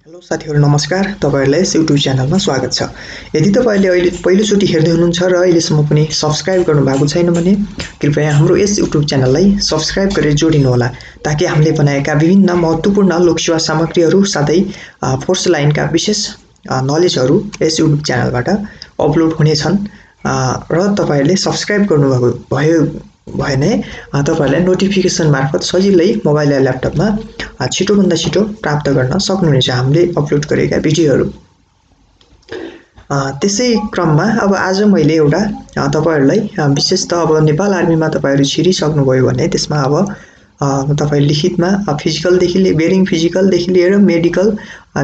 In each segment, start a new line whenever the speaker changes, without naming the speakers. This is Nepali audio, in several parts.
हेलो साथीहरु नमस्कार। तपाईहरुलाई यस YouTube च्यानलमा स्वागत छ। यदि तपाईहरुले अहिले पहिलोचोटि हेर्दै हुनुहुन्छ र अहिलेसम्म पनि सब्स्क्राइब गर्नुभएको छैन भने कृपया हाम्रो यस YouTube च्यानललाई सब्स्क्राइब गरेर जोडिनु होला ताकि हामीले बनाएका विभिन्न महत्त्वपूर्ण लोकसेवा सामग्रीहरू साथै फोर्स लाइनका विशेष नलेजहरू यस YouTube च्यानलबाट अपलोड हुनेछन् र तपाईहरुले सब्स्क्राइब गर्नुभएको भने तपाईहरुलाई नोटिफिकेसन मार्फत सजिलै मोबाइल या ल्यापटपमा छिटोभन्दा छिटो प्राप्त गर्न सक्नुहुनेछ हामीले अपलोड गरेका भिडियोहरू। त्यसै क्रममा अब आज मैले एउटा तपाईहरुलाई विशेष त अब नेपाल आर्मीमा तपाईहरु छिरिसक्नुभयो भने त्यसमा अब तपाई लिखितमा फिजिकल देखि लिएर बेरिङ फिजिकल देखि लिएर मेडिकल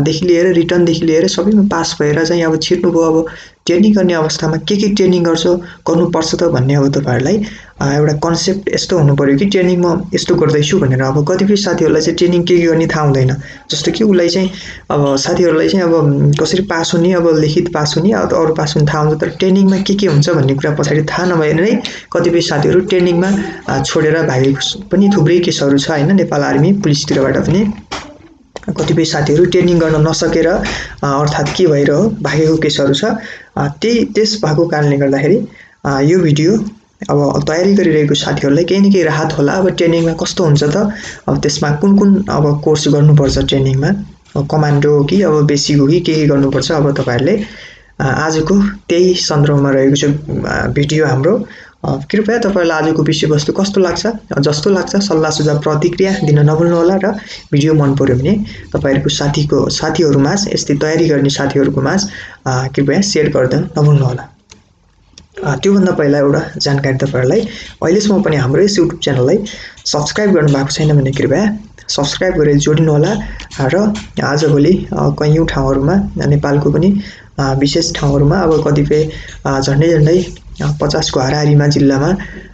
देखि लिएर रिटर्न देखि लिएर सबैमा पास भएर चाहिँ अब छिर्नुभयो। अब ट्रेनिङ गर्ने अवस्थामा के ट्रेनिङ गर्नुपर्छ त भन्ने अब तपाईहरुलाई एउटा कन्सेप्ट यस्तो हुनु पर्यो कि ट्रेनिङ म यस्तो गर्दैछु भनेर। अब कतिपय साथीहरुलाई चाहिँ ट्रेनिङ के गर्ने थाहा हुँदैन, जस्तो कि उलाई चाहिँ अब साथीहरुलाई चाहिँ अब कसरी पास हुने, अब लिखित पास हुने, अरु पास हुने थाहा हुन्छ तर ट्रेनिङमा के हुन्छ भन्ने कुरा पछाडी थाहा नभएर नै कतिपय साथीहरु ट्रेनिङमा छोडेर भागेको पनि थुप्रै केसहरु छ हैन। नेपाल आर्मी पुलिसतिरबाट पनि कतिपय साथीहरु ट्रेनिङ गर्न नसकेर अर्थात के भएर भागेको केसहरु छ। त्यस भएको कारणले गर्दाखेरि यो भिडियो अब तयारी गरिरहेको साथीहरुलाई केही न केही राहत होला। अब ट्रेनिङमा कस्तो हुन्छ त, अब त्यसमा कुन अब कोर्स गर्नुपर्छ ट्रेनिङमा, कमान्डो हो कि अब बेसिक हो कि के गर्नुपर्छ, अब तपाईहरुले आजको त्यही सन्दर्भमा रहेको छ भिडियो हाम्रो। कृपया तपाईहरुलाई आजको विषयवस्तु कस्तो लाग्छ, जस्तो लाग्छ सल्लाह सुझाव प्रतिक्रिया दिन नभुल्नु होला र भिडियो मन पर्यो भने तपाईहरुको साथीहरुमाझ यस्तै तयारी गर्ने साथीहरुकोमाझ कृपया शेयर गर्न नभुल्नु होला। त्योभन्दा पहिला एउटा जानकारी तपाईहरुलाई, अहिलेसम्म पनि हाम्रो यस YouTube च्यानललाई सब्स्क्राइब गर्नुभएको छैन भने कृपया सब्स्क्राइब गरेर जोडिनु होला र आजभोलि कयौं ठाउँहरुमा नेपालको पनि विशेष ठाउँहरुमा अब कतिपय झन्डै 50 को हाराहारीमा जिल्लामा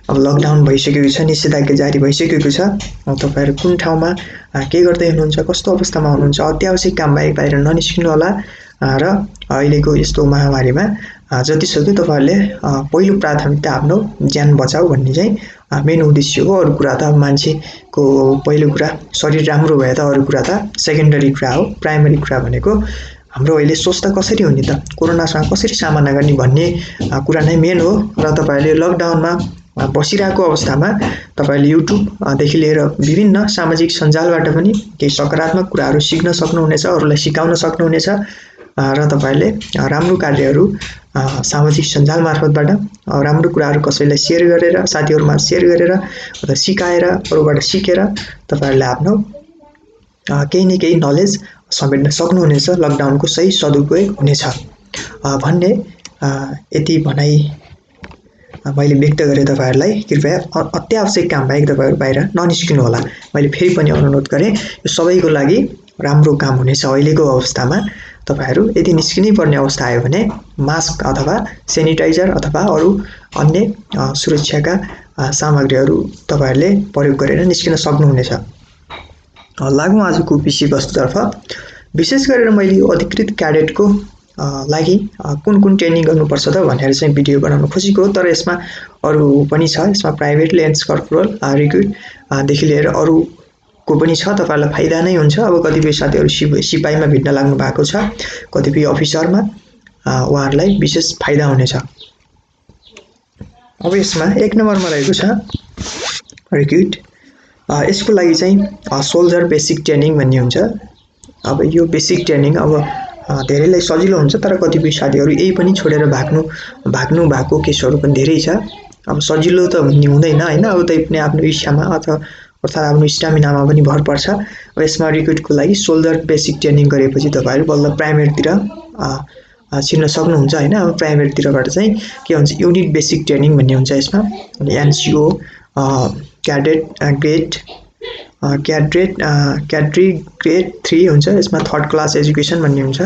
अब लकडाउन भइसकेको छ, निषेधाज्ञा जारी भइसकेको छ। तपाईहरु कुन ठाउँमा के गर्दै हुनुहुन्छ, कस्तो अवस्थामा हुनुहुन्छ, अत्यावश्यक काम बाहिर ननिस्किनु होला र अहिलेको यस्तो महामारीमा जतिसक्दो तपाईहरुले पहिलो प्राथमिकता आफ्नो ज्यान बचाऊ भन्ने चाहिँ मेन उद्देश्य हो। अरु कुरा त मान्छेको पहिलो कुरा शरीर राम्रो भए त अरु कुरा त सेकेन्डरी कुरा हो। प्राइमरी कुरा भनेको हाम्रो अहिले स्वस्थ कसरी हुने त, कोरोनासँग कसरी सामना गर्ने भन्ने कुरा नै मेन हो। र तपाईहरुले लकडाउनमा बसिरहेको अवस्थामा तपाईहरुले YouTube देखि लिएर विभिन्न सामाजिक सञ्जालबाट पनि केही सकारात्मक कुराहरू सिक्न सक्नुहुनेछ, अरूलाई सिकाउन सक्नुहुनेछ र तपाईहरुले राम्रो कार्यहरू सामाजिक सञ्जाल मार्फतबाट राम्रो कुराहरू कसैलाई शेयर गरेर, साथीहरुमा शेयर गरेर अथवा सिकाएर, अरूबाट सिकेर तपाईहरुले आफ्नो केही न केही नलेज समेट्न सक्नुहुनेछ। लकडाउनको सही सदुपयोग हुनेछ भन्ने यति भनाइ मैले व्यक्त गरे। तपाईहरुलाई कृपया अत्यावश्यक काम बाहेक तपाईहरु बाहिर ननिस्किनु होला। मैले फेरि पनि अनुरोध गरे, यो सबैको लागि राम्रो काम हुनेछ। अहिलेको अवस्थामा तपाईहरु यदि निस्किनै पर्ने अवस्था आयो भने मास्क अथवा सेनिटाइजर अथवा अरु अन्य सुरक्षाका सामग्रीहरू तपाईहरुले प्रयोग गरेर निस्किन सक्नुहुनेछ। लागौं आजको विषयवस्तुतर्फ। विशेष गरेर मैले यो अधिकृत क्याडेटको लागि कुन ट्रेनिङ गर्नुपर्छ त भनेर चाहिँ भिडियो बनाउन खोजेको हो, तर यसमा अरु पनि छ। यसमा प्राइभेट लेन्स कर्पोरल रिक्रुट देखि लिएर अरुको पनि छ, तपाईहरुलाई फाइदा नै हुन्छ। अब कतिपय साथीहरु सिपाहीमा भिड्न लाग्नु भएको छ, कतिपय अफिसरमा उहाँहरुलाई विशेष फाइदा हुनेछ। अब यसमा 1 नम्बरमा रहेको छ रिक्रुट। यसको लागि चाहिँ सोल्जर बेसिक ट्रेनिङ भन्ने हुन्छ। अब यो बेसिक ट्रेनिङ अब धेरैलाई सजिलो हुन्छ, तर कतिपय साथीहरु यही पनि छोडेर भाग्नु भएको केसहरु पनि धेरै छ। अब सजिलो त हुँदैन हैन, अब तै पनि आफ्नो इच्छामा अर्थात आफ्नो स्टामिनामा पनि भर पर्छ। अब यसमा रिक्रुटको लागि सोल्जर बेसिक ट्रेनिङ गरेपछि तपाईहरु बल्ल प्राइमेरीतिर छिर्न सक्नुहुन्छ हैन। अब प्राइमेरीतिरबाट चाहिँ के हुन्छ, युनिट बेसिक ट्रेनिङ भन्ने हुन्छ यसमा। एनसीओ क्याडेट क्याडेट्री ग्रेड 3 हुन्छ। यसमा 3rd क्लास एजुकेसन भन्ने हुन्छ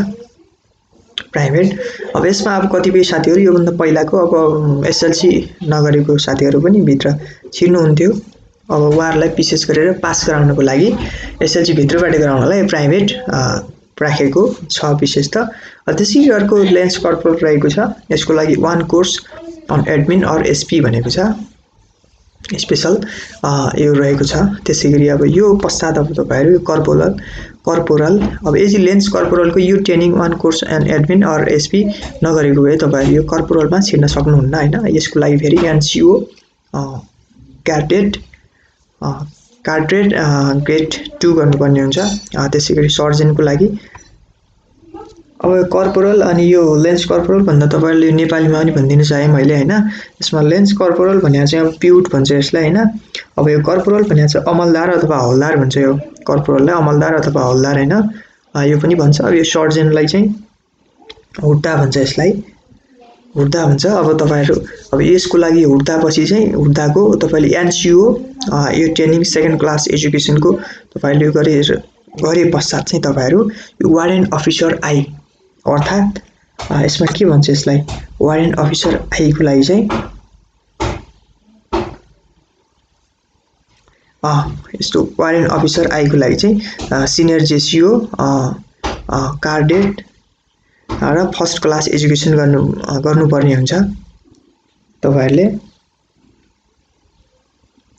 प्राइभेट। अब यसमा अब कतिपय साथीहरु यो भन्दा पहिलाको अब एसएलसी नगरेको साथीहरु पनि भित्र छिर्नुहुन्थ्यो। अब उहाँहरुलाई विशेष गरेर पास गराउनको लागि एसएलसी भित्रबाट गराउनलाई प्राइभेट राखेको छ विशेष त। त्यसै अर्को लेन्स कर्पोरल रहेको छ। यसको लागि 1 course and admin or SP भनेको छ। स्पेशल यो रहेको छ। त्यसैगरी अब यो पश्चात अब तपाईहरु कर्पोरल कर्पोरल। अब यदि लेन्स कर्पोरलको यो training 1 course and admin or SP नगरेको भए तपाईहरु यो कर्पोरलमा छिर्न सक्नुहुन्न हैन। यसको लागि फेरि एनसीओ क्याडेट ग्रेड 2 गर्नुपर्ने हुन्छ। त्यसैगरी सर्जनको लागि अब कर्पोरल अनि यो लेन्स कर्पोरल भन्दा तपाईहरुले नेपालीमा पनि भनिदिनु चाहे मैले हैन। यसमा लेन्स कर्पोरल भन्ने चाहिँ प्युट भन्छ यसलाई हैन। अब यो कर्पोरल भन्ने चाहिँ अमलदार अथवा हवलदार भन्छ। यो कर्पोरललाई अमलदार अथवा हवलदार हैन यो पनि भन्छ। अब यो सर्जनलाई चाहिँ हुड्डा भन्छ। यसलाई हुड्डा भन्छ। अब तपाईहरु अब यसको लागि हुड्डा पछि चाहिँ हुड्डाको तपाईले एनसीओ यो ट्रेनिङ सेकेन्ड क्लास एजुकेसनको तपाईले गरे पश्चात चाहिँ तपाईहरु यो वारेन्ट अफिसर आई अर्थात यसमा के भन्छ यसलाई वारेन्ट अफिसर आई को लागि चाहिँ यस्तो वारेन्ट अफिसर आई को लागि चाहिँ सिनियर जेसीओ कार्डेट र फर्स्ट क्लास एजुकेसन गर्नुपर्ने हुन्छ। तपाईहरुले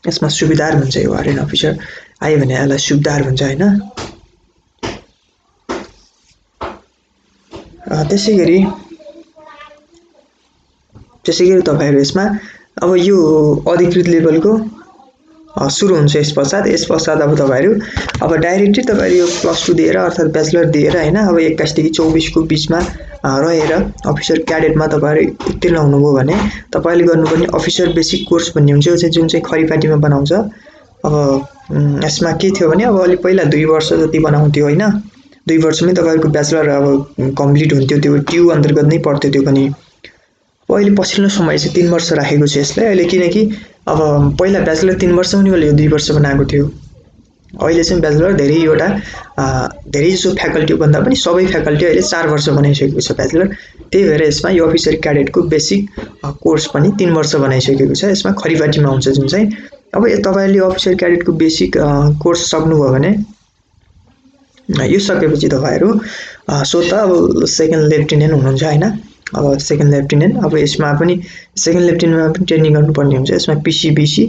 यसमा सुविधार भन्छ। यो वारेन्ट अफिसर आई भने यसलाई सुविधार भन्छ हैन। त्यसैगरी तपाईहरु यसमा अब यो अधिकृत लेभलको सुरु हुन्छ। यस पश्चात अब तपाईहरु अब डाइरेक्टली तपाईहरु यो +2 दिएर अर्थात ब्याचलर दिएर हैन अब 21 देखि 24 को बीचमा रहेर अफिसर क्याडेटमा तपाईहरु उत्तीर्ण हुनुभयो भने तपाईले गर्नुपर्ने अफिसर बेसिक कोर्स भन्ने हुन्छ जुन चाहिँ खरिपाटीमा बनाउँछ। अब यसमा के थियो भने अब अलि पहिला 2 वर्ष जति बनाउँथ्यो हैन। 2 वर्षमै तपाईहरुको ब्याचलर अब कम्प्लिट हुन्थ्यो। त्यो ट्यु अन्तर्गत नै पर्थ्यो त्यो पनि। अहिले पछिल्लो समय चाहिँ 3 वर्ष राखेको छ यसलाई अहिले किनकि अब पहिला ब्याचलर 3 वर्ष हुने बेला यो 2 वर्ष बनाएको थियो। अहिले चाहिँ ब्याचलर धेरै जसो फ्याकल्टी भन्दा पनि सबै फ्याकल्टी अहिले 4 वर्ष बनाइसकेको छ ब्याचलर। त्यही भएर यसमा यो अफिसर क्याडेटको बेसिक कोर्स पनि 3 वर्ष बनाइसकेको छ। यसमा खरिपाटीमा हुन्छ जुन चाहिँ अब तपाईहरुले अफिसर क्याडेटको बेसिक कोर्स सक्नुभयो भने यो सकेपछि तपाईहरु स्वत अब सेकेन्ड लेफ्टिनेन्ट हुनुहुन्छ हैन। अब सेकेन्ड लेफ्टिनेन्ट अब यसमा पनि सेकेन्ड लेफ्टिनेन्टमा पनि ट्रेनिङ गर्नुपर्ने हुन्छ। यसमा पीसीबीसी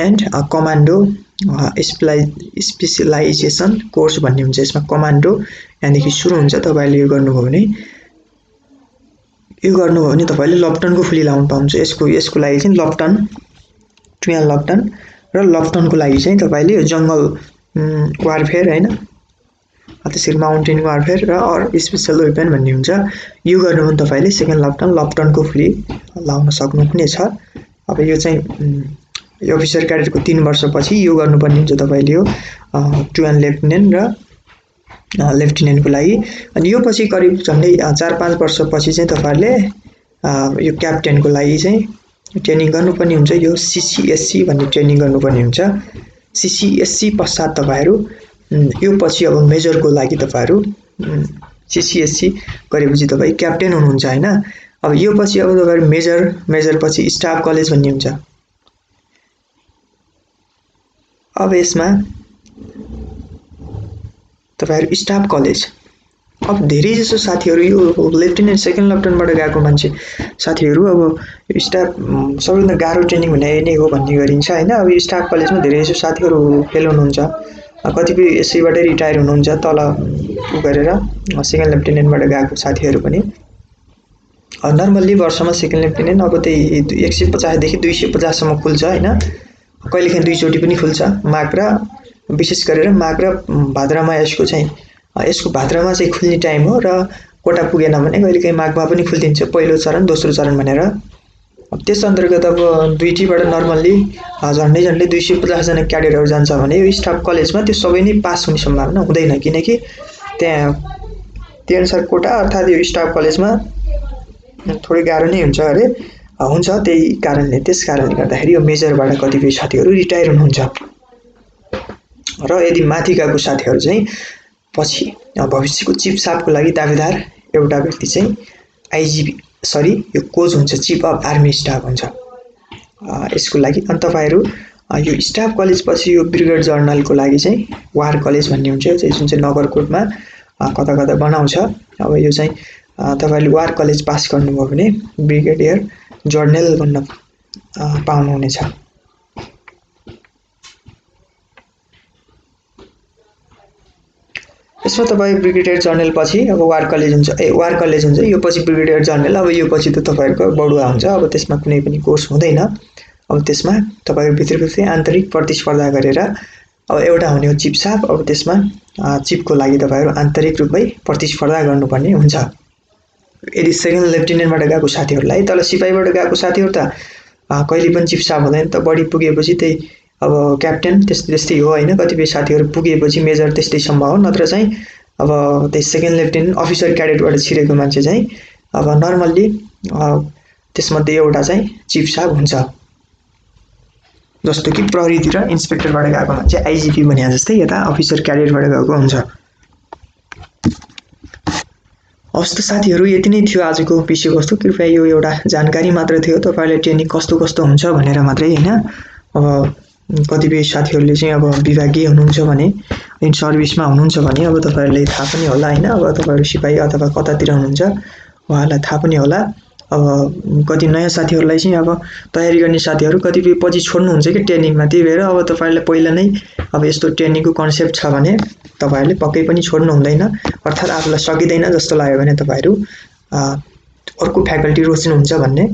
एन्ड कमान्डो स्पेशलाइजेसन कोर्स भन्ने हुन्छ। यसमा कमान्डो यहाँदेखि सुरु हुन्छ। तपाईले यो गर्नुभयो भने तपाईले लप्टनको फुली लाउन पाउँछ। यसको लागि चाहिँ लप्टन ट्विन लप्टन र लप्टनको लागि चाहिँ तपाईले यो जंगल वारफेयर हैन त्यसैले माउन्टेन वारफेयर र अर स्पेशल वेपन भन्ने हुन्छ। यो गर्नु भने तपाईले सेकेन्ड लप्टनको फुली लाउन सक्नुहुनेछ। अब यो चाहिँ यो अफिसर क्याडेटको 3 वर्षपछि यो गर्नुपर्ने हुन्छ तपाईले यो ट्विन लेफ्टिनेन्ट र लेफ्टिनेन्टको लागि। अनि यो पछि करिब झन्डै 4-5 वर्षपछि चाहिँ तपाईहरुले यो क्याप्टेनको लागि चाहिँ ट्रेनिङ गर्नुपर्ने हुन्छ। यो सीसीएससी भन्ने ट्रेनिङ गर्नुपर्ने हुन्छ। सीसीएससी पश्चात तपाईहरु यो पछि अब मेजरको लागि तपाईहरु सीसीएससी गरेपछि तपाई क्याप्टेन हुनुहुन्छ हैन। अब यो पछि अब तपाईहरु मेजर पछि स्टाफ कलेज भन्ने हुन्छ। अब यसमा तपाईहरु स्टाफ कलेज अब धेरै जसो साथीहरु यो लेफ्टिनेन्ट सेकेन्ड लेफ्टिनेन्टबाट गएको मान्छे साथीहरु अब यो स्टाफ सबैभन्दा गाह्रो ट्रेनिङ हुने नै हो भन्ने गरिन्छ हैन। अब यो स्टाफ कलेजमा धेरै जसो साथीहरु फेल हुनुहुन्छ। कतिपय यसैबाटै रिटायर हुनुहुन्छ तल गरेर सेकेन्ड लेफ्टिनेन्टबाट गएको साथीहरु पनि। नर्मल्ली वर्षमा सेकेन्ड लेफ्टिनेन्ट अब त्यही 150 देखि 250 सम्म खुल्छ हैन। कहिलेकाहीँ 2 चोटी पनि खुल्छ। माघ र विशेष गरेर माघ र भाद्रमा यसको भाद्रमा चाहिँ खुल्ने टाइम हो र कोटा पुगेन भने कहिलेकाहीँ माघमा पनि खुल्दिन्छ पहिलो चरण दोस्रो चरण भनेर। अब त्यस अन्तर्गत अब दुईटीबाट नर्मल्ली झन्डै 250 जना क्याडेटहरु जान्छ भने यो स्टाफ कलेजमा त्यो सबै नै पास हुने सम्भावना हुँदैन किनकि त्यही अनुसार कोटा अर्थात यो स्टाफ कलेजमा थोरै गाह्रो नै हुन्छ अरे हुन्छ। त्यस कारणले गर्दाखेरि यो मेजरबाट कतिपय साथीहरु रिटायर हुनुहुन्छ र यदि माथि गएको साथीहरु चाहिँ पछि भविष्यको चिफ स्टाफको लागि दावेदार एउटा व्यक्ति चाहिँ आईजीपी यो कोच हुन्छ चीफ अफ आर्मी स्टाफ हुन्छ यसको लागि। अनि तपाईहरु यो स्टाफ कलेज पछि यो ब्रिगेड जर्नलको लागि चाहिँ वार कलेज भन्ने हुन्छ जुन चाहिँ नगरकोटमा कता बनाउँछ। अब यो चाहिँ तपाईले वार कलेज पास गर्नुभयो भने ब्रिगेडियर जर्नल भन्न पाउनुहुनेछ। यसमा तपाईँ ब्रिगेडियर जनरल पछि अब वार कलेज हुन्छ वार कलेज हुन्छ, यो पछि ब्रिगेडियर जनरल, अब यो पछि त तपाईँहरूको बढुवा हुन्छ। अब त्यसमा कुनै पनि कोर्स हुँदैन। अब त्यसमा तपाईँहरू भित्र आन्तरिक प्रतिस्पर्धा गरेर अब एउटा हुने हो चिफ साहब। अब त्यसमा चिफको लागि तपाईँहरू आन्तरिक रूपमै प्रतिस्पर्धा गर्नुपर्ने हुन्छ। यदि सेकेन्ड लेफ्टिनेन्टबाट गएको साथीहरूलाई, तल सिपाहीबाट गएको साथीहरू त कहिले पनि चिफ साहब हुँदैन त, बढी पुगेपछि त्यही अब क्याप्टेन त्यस्तै हो होइन। कतिपय साथीहरू पुगेपछि मेजर त्यस्तैसम्म हो, नत्र चाहिँ अब त्यही सेकेन्ड लेफ्टिनेन्ट अफिसर क्याडेटबाट छिरेको मान्छे चाहिँ अब नर्मल्ली त्यसमध्ये एउटा चाहिँ चिफ साहब हुन्छ। जस्तो कि प्रहरीतिर इन्सपेक्टरबाट गएको मान्छे आइजिपी भने जस्तै यता अफिसर क्याडेटबाट गएको हुन्छ। हवस् त साथीहरू, यति नै थियो आजको विषयवस्तु। कृपया यो एउटा जानकारी मात्र थियो तपाईँहरूले ट्रेनिङ कस्तो कस्तो हुन्छ भनेर मात्रै होइन। अब कतिपय साथीहरूले चाहिँ अब विभागीय हुनुहुन्छ भने, इन सर्भिसमा हुनुहुन्छ भने अब तपाईँहरूलाई थाहा पनि होला होइन। अब तपाईँहरू सिपाही अथवा कतातिर हुनुहुन्छ उहाँहरूलाई थाहा पनि होला। अब कति नयाँ साथीहरूलाई चाहिँ अब तयारी गर्ने साथीहरू कतिपय पछि छोड्नुहुन्छ कि ट्रेनिङमा, त्यही भएर अब तपाईँहरूले पहिला नै अब यस्तो ट्रेनिङको कन्सेप्ट छ भने तपाईँहरूले पक्कै पनि छोड्नु हुँदैन। अर्थात् आफूलाई सकिँदैन जस्तो लाग्यो भने तपाईँहरू अर्को फ्याकल्टी रोज्नुहुन्छ भन्ने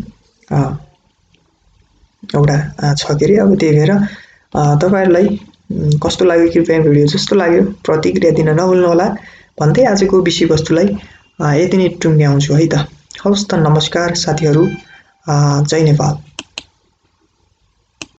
एउटा छ के अरे। अब त्यही भएर तपाईँहरूलाई कस्तो लाग्यो, कृपया भिडियो जस्तो लाग्यो प्रतिक्रिया दिन नभुल्नुहोला भन्दै आजको विषयवस्तुलाई यति नै टुङ्ग्याउँछु है त। हवस् त, नमस्कार साथीहरू, जय नेपाल।